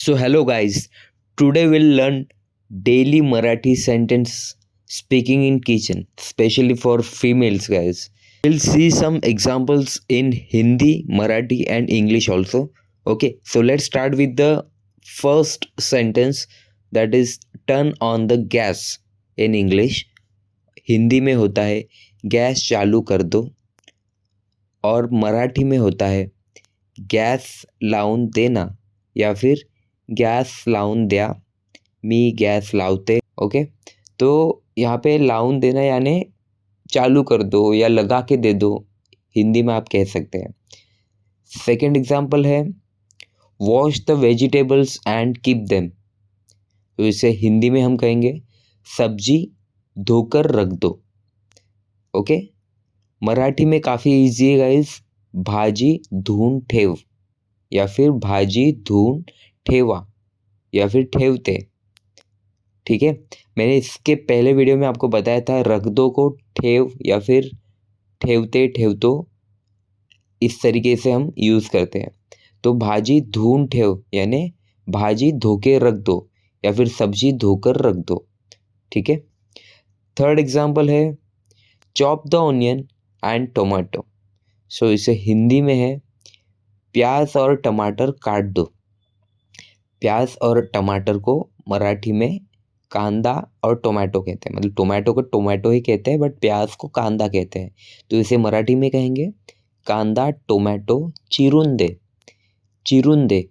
So hello guys, today we'll learn daily Marathi sentence speaking in kitchen, especially for females guys. We'll see some examples in Hindi, Marathi and English also. Okay, so let's start with the first sentence, that is turn on the gas in English. Hindi में होता है gas चालू कर दो और मराठी में होता है गॅस लावून देना या फिर गॅस लावून द्या, मी गॅस लावते. ओके, तो यहाँ पे लावून देना यानी चालू कर दो या लगा के दे दो, हिंदी में आप कह सकते हैं. सेकेंड एग्जाम्पल है wash the vegetables and keep them. तो इसे हिंदी में हम कहेंगे सब्जी धोकर रख दो. ओके, मराठी में काफ़ी ईजी है गाइस, भाजी धुवून ठेव या फिर भाजी धुवून ठेवा या फिर ठेवते. ठीक है, मैंने इसके पहले वीडियो में आपको बताया था रख दो को ठेव या फिर ठेवते ठेवतो इस तरीके से हम यूज़ करते हैं. तो भाजी धुवून ठेव यानी भाजी धोके रख दो या फिर सब्जी धोकर रख दो. ठीक है. थर्ड एग्जाम्पल है chop the onion and tomato. So इसे हिंदी में है प्याज और टमाटर काट दो. प्याज और टमाटर को मराठी में कांदा और टोमेटो कहते हैं, मतलब टोमेटो को टोमेटो ही कहते हैं बट प्याज को कांदा कहते हैं. तो इसे मराठी में कहेंगे कांदा टोमेटो चिरून दे. चिरून दे,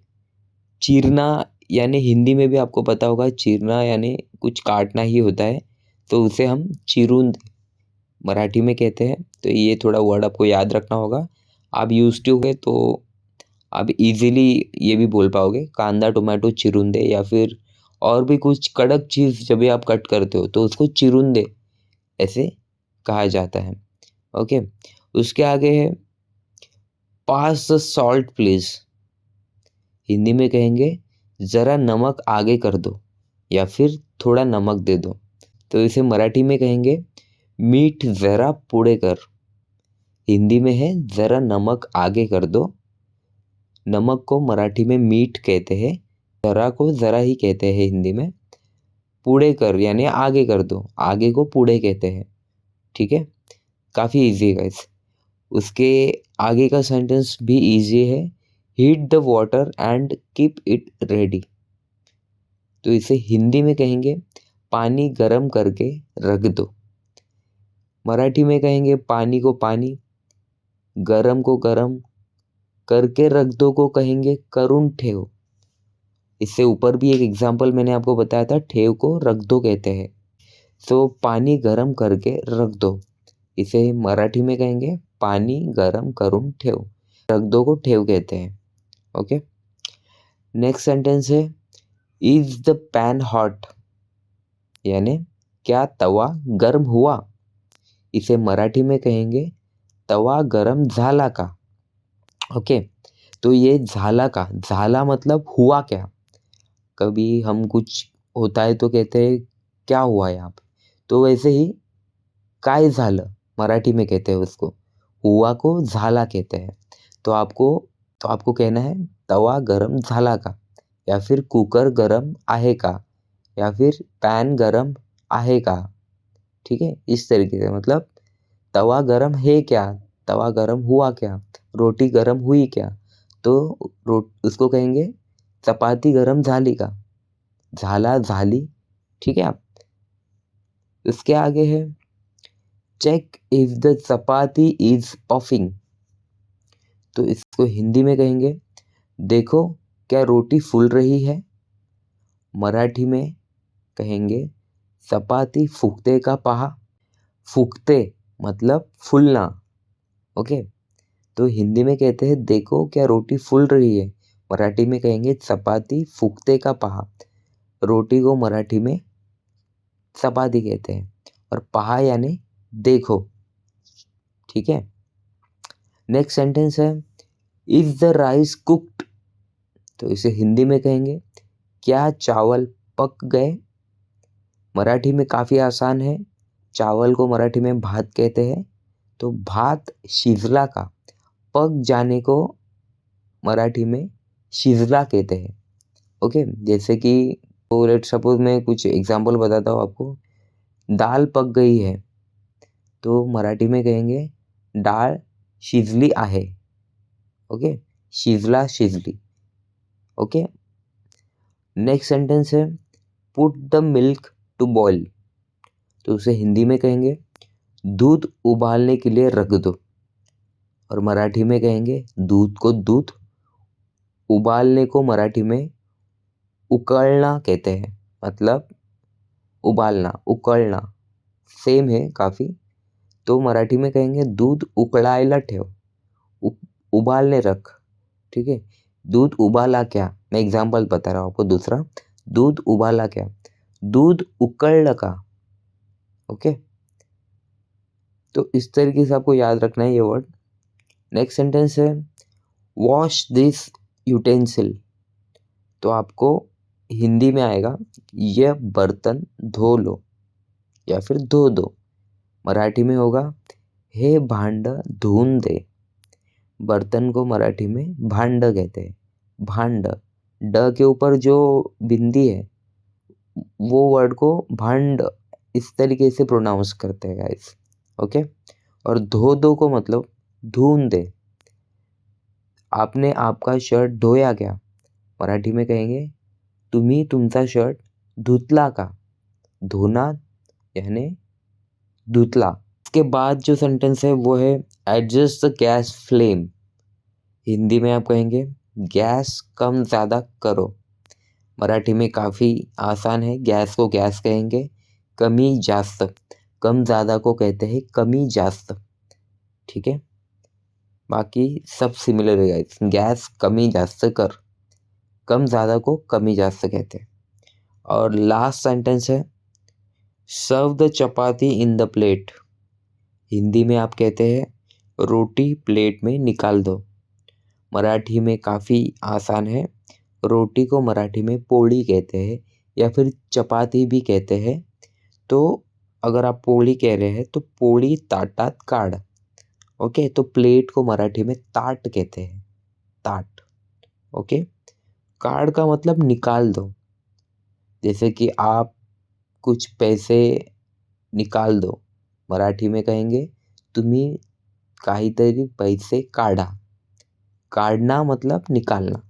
चीरना यानी हिंदी में भी आपको पता होगा चीरना यानी कुछ काटना ही होता है, तो उसे हम चिरून दे मराठी में कहते हैं. तो ये थोड़ा वर्ड आपको याद रखना होगा, आप यूज्ड टू गए तो आप इजीली ये भी बोल पाओगे कांदा टोमेटो चिरून दे. या फिर और भी कुछ कड़क चीज़ जब भी आप कट करते हो तो उसको चिरून दे ऐसे कहा जाता है. ओके, उसके आगे है पास द सॉल्ट प्लीज़. हिंदी में कहेंगे ज़रा नमक आगे कर दो या फिर थोड़ा नमक दे दो. तो इसे मराठी में कहेंगे मीठ ज़रा पुढे कर. हिंदी में है ज़रा नमक आगे कर दो. नमक को मराठी में मीठ कहते हैं, ज़रा को ज़रा ही कहते हैं हिंदी में. पुढे कर यानी आगे कर दो, आगे को पुढे कहते हैं. ठीक है, काफ़ी इजी है गाइस. उसके आगे का सेंटेंस भी इजी है heat the water and keep it ready. तो इसे हिंदी में कहेंगे पानी गर्म करके रख दो. मराठी में कहेंगे पानी को पानी, गरम को गरम, करके रख दो को कहेंगे करून ठेव. इससे ऊपर भी एक एग्जाम्पल मैंने आपको बताया था, ठेव को रख दो कहते हैं. तो पानी गरम करके रख दो, इसे मराठी में कहेंगे पानी गरम करून ठेव. रख दो को ठेव कहते हैं. ओके, नेक्स्ट सेंटेंस है इज द पैन हॉट यानी क्या तवा गर्म हुआ. इसे मराठी में कहेंगे तवा गरम झाला का. ओके, तो ये झाला का, झाला मतलब हुआ क्या. कभी हम कुछ होता है तो कहते हैं क्या हुआ यहाँ पे, तो वैसे ही काय झालं मराठी में कहते हैं उसको, हुआ को झाला कहते हैं. तो आपको कहना है तवा गरम झाला का या फिर कुकर गरम आहे का या फिर पैन गरम आहे का. ठीक है, इस तरीके से मतलब तवा गरम है क्या, तवा गरम हुआ क्या, रोटी गरम हुई क्या. तो उसको कहेंगे चपाती गरम झाली का, झाला झाली. ठीक है. आप उसके आगे है check if the chapati is puffing. तो इसको हिंदी में कहेंगे देखो क्या रोटी फूल रही है. मराठी में कहेंगे चपाती फुगते का पहा. फुगते मतलब फूलना. ओके, तो हिंदी में कहते हैं देखो क्या रोटी फूल रही है, मराठी में कहेंगे चपाती फुगते का पहा. रोटी को मराठी में चपाती कहते हैं और पहा यानी देखो. ठीक है. नेक्स्ट सेंटेंस है इज द राइस कुक्ड. तो इसे हिंदी में कहेंगे क्या चावल पक गए. मराठी में काफ़ी आसान है, चावल को मराठी में भात कहते हैं. तो भात शिजला का, पक जाने को मराठी में शिजला कहते हैं. ओके, जैसे कि तो लेट सपोज मैं कुछ एग्जांपल बताता हूँ आपको। दाल पक गई है, तो मराठी में कहेंगे डाळ शिजली आहे. ओके, शिजली. ओके, नेक्स्ट सेंटेंस है put the milk to boil, तो उसे हिंदी में कहेंगे दूध उबालने के लिए रख दो, और मराठी में कहेंगे दूध को दूध, उबालने को मराठी में उकळणा कहते हैं, मतलब उबालना, उकळणा सेम है काफ़ी। तो मराठी में कहेंगे दूध उकळायला ठेव, उबालने रख, ठीक है। दूध उबाला क्या, मैं एग्जांपल बता रहा हूँ आपको दूसरा। दूध उबाला क्या, दूध उकळलं का। ओके, तो इस तरीके से आपको याद रखना है ये वर्ड। नेक्स्ट सेंटेंस है वॉश दिस यूटेंसिल, तो आपको हिंदी में आएगा यह बर्तन धो लो या फिर धो दो। मराठी में होगा हे भांड धुवून दे, बर्तन को मराठी में भांड कहते हैं, भांड। ड के ऊपर जो बिंदी है वो वर्ड को भांड इस तरीके से प्रोनाउंस करते हैं गाइस। ओके, और धो दो को मतलब धुवून दे। आपने आपका शर्ट धोया क्या, मराठी में कहेंगे तुम्ही तुमचा शर्ट धुतला का। धोना यानी धुतला। इसके बाद जो सेंटेंस है वो है adjust the gas flame, Hindi में आप कहेंगे गैस कम ज़्यादा करो। मराठी में काफ़ी आसान है, गैस को गैस कहेंगे, कमी जास्त, कम ज़्यादा को कहते हैं कमी जास्त, ठीक है। बाकी सब सिमिलर है गाइस, गैस कमी जास्त कर, कम ज़्यादा को कमी जास्त कहते हैं। और लास्ट सेंटेंस है serve the chapati in the plate, Hindi में आप कहते हैं रोटी प्लेट में निकाल दो। मराठी में काफ़ी आसान है, रोटी को मराठी में पोळी कहते हैं या फिर चपाती भी कहते हैं। तो अगर आप पोळी कह रहे हैं तो पोळी ताटात काढ। ओके, तो प्लेट को मराठी में ताट कहते हैं, ताट। ओके, काढ का मतलब निकाल दो, जैसे कि आप कुछ पैसे निकाल दो, मराठी में कहेंगे तुम्ही काहीतरी पैसे काढा। काढना मतलब निकालना।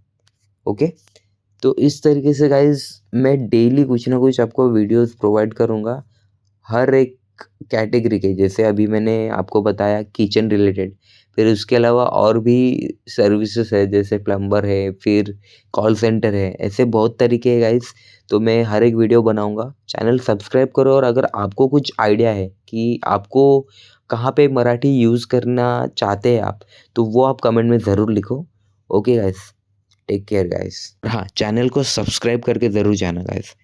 ओके, तो इस तरीके से गाइज मैं डेली कुछ ना कुछ आपको वीडियोस प्रोवाइड करूँगा हर एक कैटेगरी के। जैसे अभी मैंने आपको बताया किचन रिलेटेड, फिर उसके अलावा और भी सर्विसेज है, जैसे प्लम्बर है, फिर कॉल सेंटर है, ऐसे बहुत तरीके हैं गाइज। तो मैं हर एक वीडियो बनाऊंगा, चैनल सब्सक्राइब करो। और अगर आपको कुछ आइडिया है कि आपको कहाँ पे मराठी यूज़ करना चाहते हैं आप, तो वो आप कमेंट में ज़रूर लिखो। Okay guys, take care guys. हाँ, चैनल को सब्सक्राइब करके ज़रूर जाना गाइज।